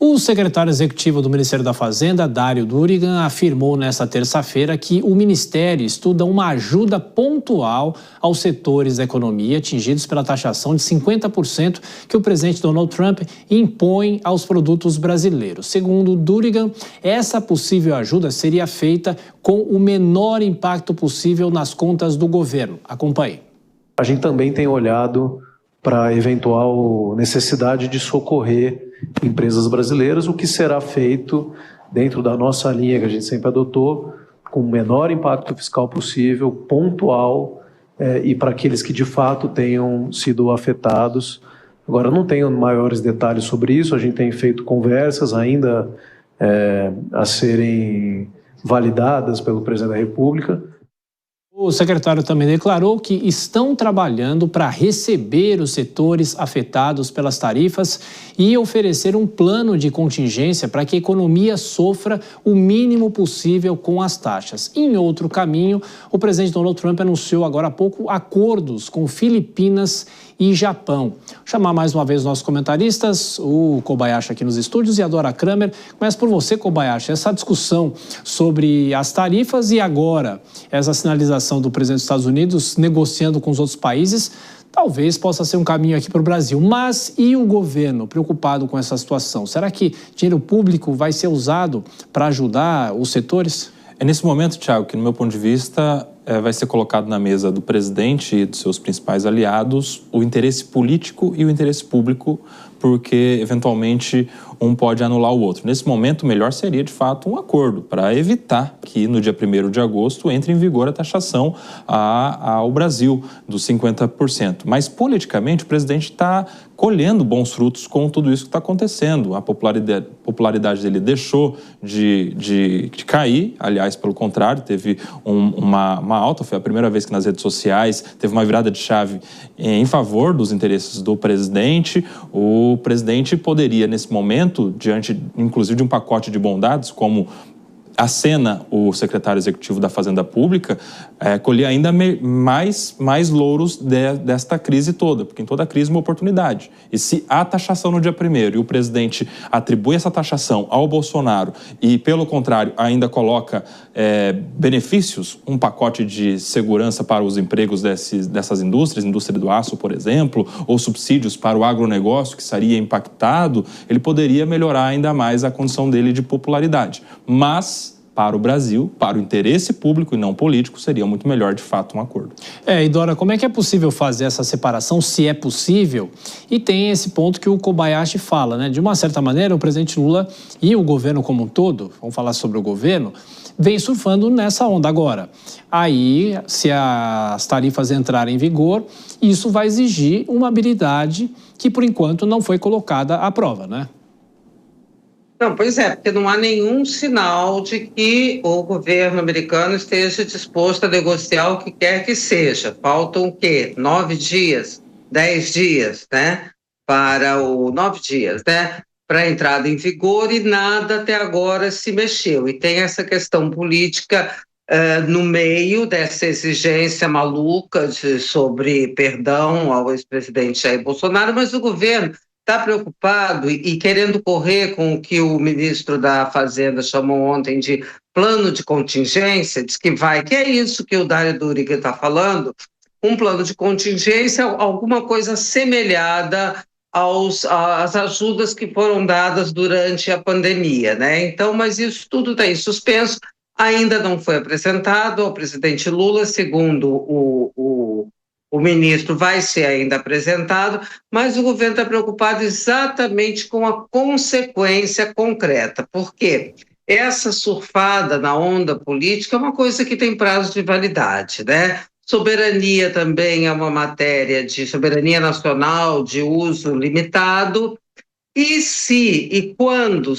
O secretário executivo do Ministério da Fazenda, Dário Durigan, afirmou nesta terça-feira que o Ministério estuda uma ajuda pontual aos setores da economia atingidos pela taxação de 50% que o presidente Donald Trump impõe aos produtos brasileiros. Segundo Durigan, essa possível ajuda seria feita com o menor impacto possível nas contas do governo. Acompanhe. A gente também tem olhado para a eventual necessidade de socorrer empresas brasileiras, o que será feito dentro da nossa linha que a gente sempre adotou, com o menor impacto fiscal possível, pontual, e para aqueles que de fato tenham sido afetados. Agora, não tenho maiores detalhes sobre isso, a gente tem feito conversas ainda a serem validadas pelo presidente da República. O secretário também declarou que estão trabalhando para receber os setores afetados pelas tarifas e oferecer um plano de contingência para que a economia sofra o mínimo possível com as taxas. Em outro caminho, o presidente Donald Trump anunciou agora há pouco acordos com Filipinas e Japão. Vou chamar mais uma vez os nossos comentaristas, o Kobayashi aqui nos estúdios e a Dora Kramer. Começa por você, Kobayashi, essa discussão sobre as tarifas e agora essa sinalização do presidente dos Estados Unidos negociando com os outros países, talvez possa ser um caminho aqui para o Brasil. Mas e o governo preocupado com essa situação? Será que dinheiro público vai ser usado para ajudar os setores? É nesse momento, Thiago, que no meu ponto de vista vai ser colocado na mesa do presidente e dos seus principais aliados o interesse político e o interesse público, porque eventualmente um pode anular o outro. Nesse momento, o melhor seria, de fato, um acordo para evitar que no dia 1º de agosto entre em vigor a taxação ao Brasil dos 50%. Mas, politicamente, o presidente está colhendo bons frutos com tudo isso que está acontecendo. A popularidade dele deixou de cair, aliás, pelo contrário, teve uma alta, foi a primeira vez que nas redes sociais teve uma virada de chave em favor dos interesses do presidente. O presidente poderia, nesse momento, diante, inclusive, de um pacote de bondades, como acena o secretário executivo da Fazenda Pública, colher ainda mais louros desta crise toda, porque em toda crise é uma oportunidade. E se há taxação no dia 1º e o presidente atribui essa taxação ao Bolsonaro e, pelo contrário, ainda coloca benefícios, um pacote de segurança para os empregos dessas indústrias, indústria do aço, por exemplo, ou subsídios para o agronegócio que seria impactado, ele poderia melhorar ainda mais a condição dele de popularidade. Mas para o Brasil, para o interesse público e não político, seria muito melhor, de fato, um acordo. E Dora, como é que é possível fazer essa separação, se é possível? E tem esse ponto que o Kobayashi fala, né? De uma certa maneira, o presidente Lula e o governo como um todo, vamos falar sobre o governo, vem surfando nessa onda agora. Aí, se as tarifas entrarem em vigor, isso vai exigir uma habilidade que, por enquanto, não foi colocada à prova, né? Não, pois é, porque não há nenhum sinal de que o governo americano esteja disposto a negociar o que quer que seja. Faltam o quê? 9 dias, 10 dias, né? 9 dias, né? Para a entrada em vigor e nada até agora se mexeu. E tem essa questão política no meio dessa exigência maluca sobre perdão ao ex-presidente Jair Bolsonaro, mas o governo está preocupado e querendo correr com o que o ministro da Fazenda chamou ontem de plano de contingência, diz que é isso que o Dário Durigan está falando, um plano de contingência, alguma coisa semelhada às ajudas que foram dadas durante a pandemia, né? Então, mas isso tudo está em suspenso, ainda não foi apresentado ao presidente Lula, segundo o ministro vai ser ainda apresentado, mas o governo está preocupado exatamente com a consequência concreta. Por quê? Essa surfada na onda política é uma coisa que tem prazo de validade, né? Soberania também é uma matéria de soberania nacional de uso limitado. E quando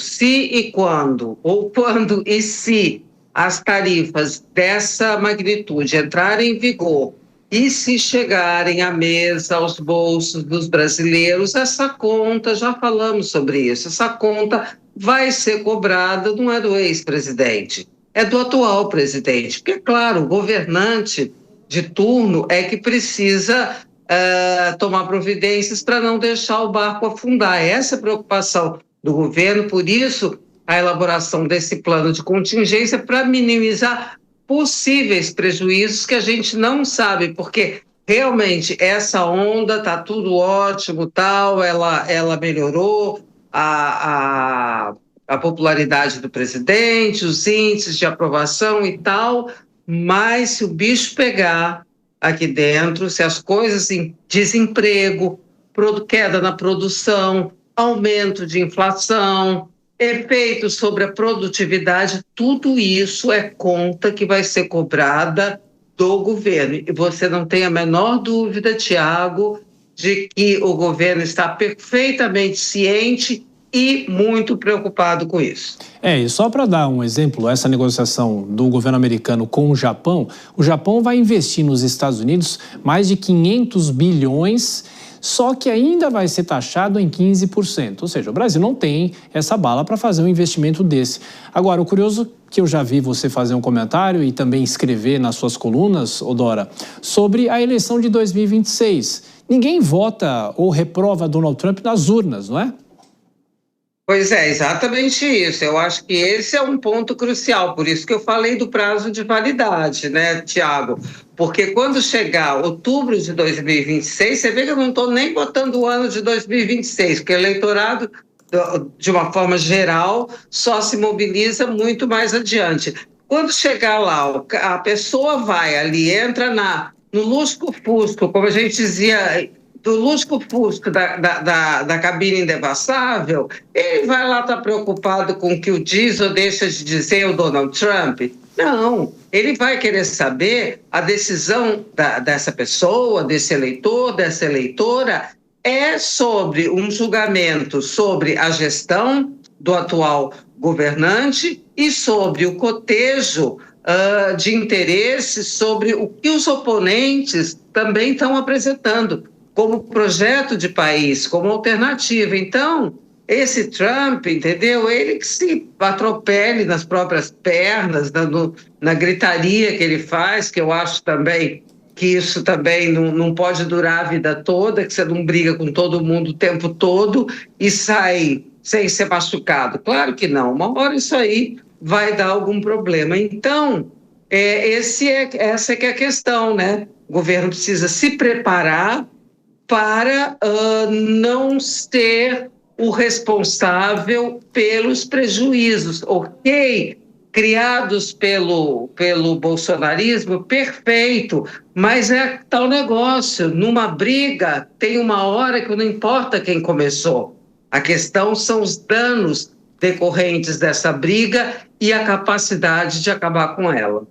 as tarifas dessa magnitude entrarem em vigor e se chegarem à mesa, aos bolsos dos brasileiros, essa conta, já falamos sobre isso, essa conta vai ser cobrada, não é do ex-presidente, é do atual presidente. Porque, claro, o governante de turno é que precisa tomar providências para não deixar o barco afundar. Essa é a preocupação do governo, por isso a elaboração desse plano de contingência para minimizar possíveis prejuízos que a gente não sabe, porque realmente essa onda está tudo ótimo, tal, ela melhorou a popularidade do presidente, os índices de aprovação e tal, mas se o bicho pegar aqui dentro, se as coisas em desemprego, queda na produção, aumento de inflação, efeitos sobre a produtividade, tudo isso é conta que vai ser cobrada do governo. E você não tem a menor dúvida, Tiago, de que o governo está perfeitamente ciente e muito preocupado com isso. E só para dar um exemplo, essa negociação do governo americano com o Japão vai investir nos Estados Unidos mais de 500 bilhões, só que ainda vai ser taxado em 15%. Ou seja, o Brasil não tem essa bala para fazer um investimento desse. Agora, o curioso que eu já vi você fazer um comentário e também escrever nas suas colunas, Odora, sobre a eleição de 2026. Ninguém vota ou reprova Donald Trump nas urnas, não é? Pois é, exatamente isso. Eu acho que esse é um ponto crucial, por isso que eu falei do prazo de validade, né, Tiago? Porque quando chegar outubro de 2026, você vê que eu não estou nem botando o ano de 2026, porque o eleitorado, de uma forma geral, só se mobiliza muito mais adiante. Quando chegar lá, a pessoa vai ali, entra no lusco-fusco, como a gente dizia, do lusco-fusco da cabine indevassável, ele vai lá estar preocupado com o que o diz ou deixa de dizer o Donald Trump? Não, ele vai querer saber a decisão dessa pessoa, desse eleitor, dessa eleitora, é sobre um julgamento sobre a gestão do atual governante e sobre o cotejo de interesses, sobre o que os oponentes também estão apresentando como projeto de país, como alternativa. Então, esse Trump, entendeu? Ele que se atropele nas próprias pernas, na gritaria que ele faz, que eu acho também que isso também não pode durar a vida toda, que você não briga com todo mundo o tempo todo e sai sem ser machucado. Claro que não. Uma hora isso aí vai dar algum problema. Então, essa é que é a questão, né? O governo precisa se preparar para não ser o responsável pelos prejuízos, ok? Criados pelo bolsonarismo, perfeito, mas é tal negócio, numa briga tem uma hora que não importa quem começou, a questão são os danos decorrentes dessa briga e a capacidade de acabar com ela.